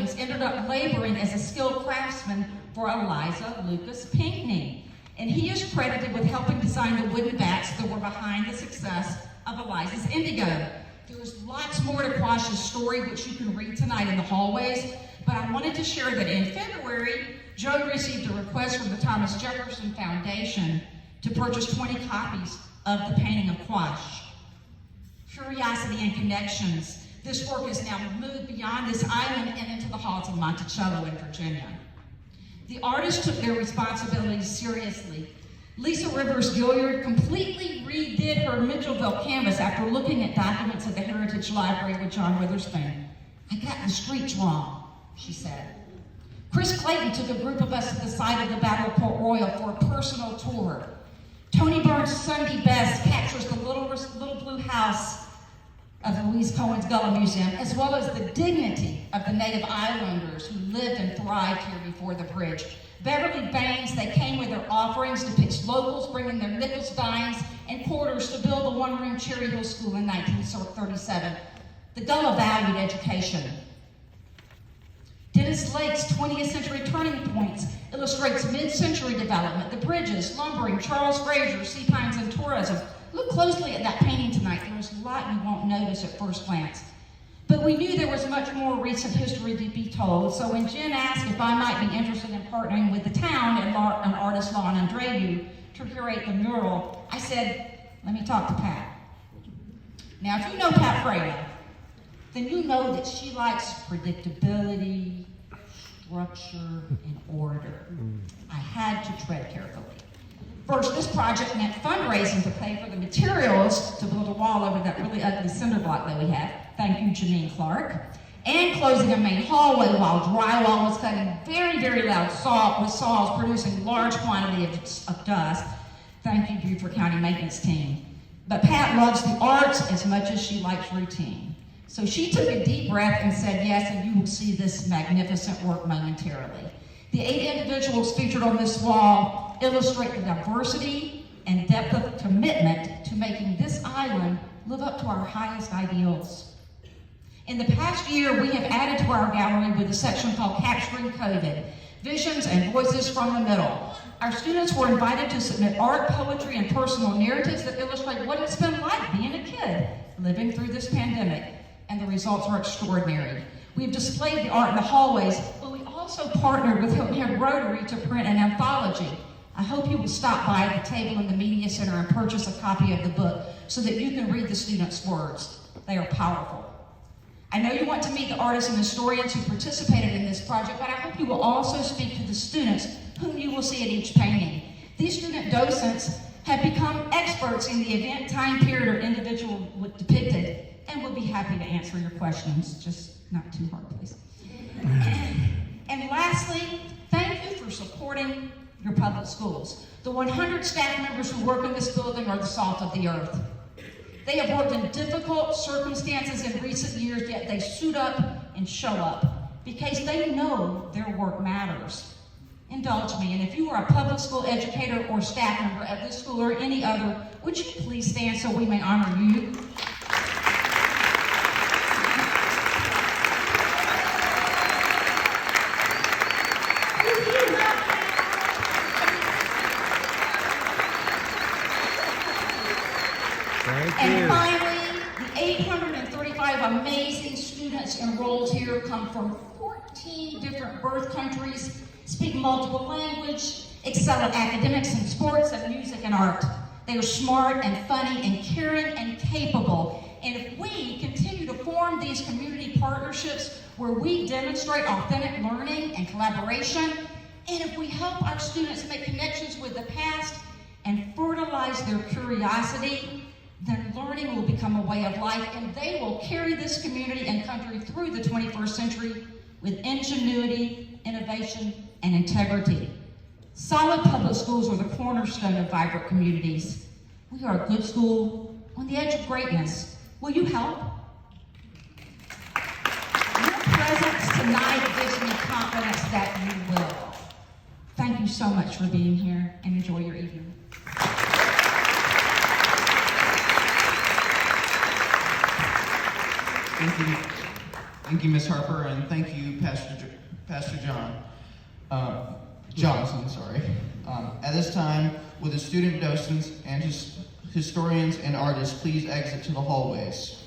Williams ended up laboring as a skilled craftsman for Eliza Lucas Pinckney. And he is credited with helping design the wooden bats that were behind the success of Eliza's Indigo. There was lots more to Quash's story, which you can read tonight in the hallways, but I wanted to share that in February, Joe received a request from the Thomas Jefferson Foundation to purchase 20 copies of the painting of Quash. Curiosity and connections. This work has now moved beyond this island and into the halls of Monticello in Virginia. The artists took their responsibilities seriously. Lisa Rivers Gilliard completely redid her Mitchellville canvas after looking at documents at the Heritage Library with John Witherspoon. "I got the streets wrong," she said. Chris Clayton took a group of us to the site of the Battle of Port Royal for a personal tour. Tony Burns' Sunday Best captures the little blue house of Louise Cohen's Gullah Museum, as well as the dignity of the native islanders who lived and thrived here before the bridge. Beverly Bangs, they came with their offerings, depicts locals bringing their nickels, dimes, and quarters to build the one-room Cherry Hill School in 1937. The Gullah valued education. Dennis Lake's 20th Century Turning Points illustrates mid-century development, the bridges, lumbering, Charles Fraser, sea pines, and tourism. Look closely at that painting tonight. There's a lot you won't notice at first glance. But we knew there was much more recent history to be told, so when Jen asked if I might be interested in partnering with the town and artist Lon Andreu to curate the mural, I said, let me talk to Pat. Now, if you know Pat Freda, then you know that she likes predictability, structure, and order. I had to tread carefully. First, this project meant fundraising to pay for the materials to build a wall over that really ugly cinder block that we had. Thank you, Janine Clark. And closing a main hallway while drywall was cutting very, very loud with saws producing large quantity of dust. Thank you, Beaufort County Maintenance Team. But Pat loves the arts as much as she likes routine. So she took a deep breath and said yes, and you will see this magnificent work momentarily. The 8 individuals featured on this wall illustrate the diversity and depth of commitment to making this island live up to our highest ideals. In the past year, we have added to our gallery with a section called Capturing COVID, Visions and Voices from the Middle. Our students were invited to submit art, poetry, and personal narratives that illustrate what it's been like being a kid living through this pandemic, and the results are extraordinary. We've displayed the art in the hallways, but we also partnered with Hilton Head Rotary to print an anthology. I hope you will stop by the table in the Media Center and purchase a copy of the book so that you can read the students' words. They are powerful. I know you want to meet the artists and historians who participated in this project, but I hope you will also speak to the students whom you will see at each painting. These student docents have become experts in the event, time period, or individual depicted, and will be happy to answer your questions. Just not too hard, please. And lastly, thank you for supporting your public schools. The 100 staff members who work in this building are the salt of the earth. They have worked in difficult circumstances in recent years, yet they suit up and show up because they know their work matters. Indulge me, and if you are a public school educator or staff member at this school or any other, would you please stand so we may honor you? And finally, the 835 amazing students enrolled here come from 14 different birth countries, speak multiple languages, excel at academics and sports and music and art. They are smart and funny and caring and capable. And if we continue to form these community partnerships where we demonstrate authentic learning and collaboration, and if we help our students make connections with the past and fertilize their curiosity, then learning will become a way of life, and they will carry this community and country through the 21st century with ingenuity, innovation, and integrity. Solid public schools are the cornerstone of vibrant communities. We are a good school on the edge of greatness. Will you help? Your presence tonight gives me confidence that you will. Thank you so much for being here, and enjoy your evening. Thank you. Thank you, Ms. Harper, and thank you, Pastor Johnson. Sorry. At this time, will the student docents and historians and artists please exit to the hallways?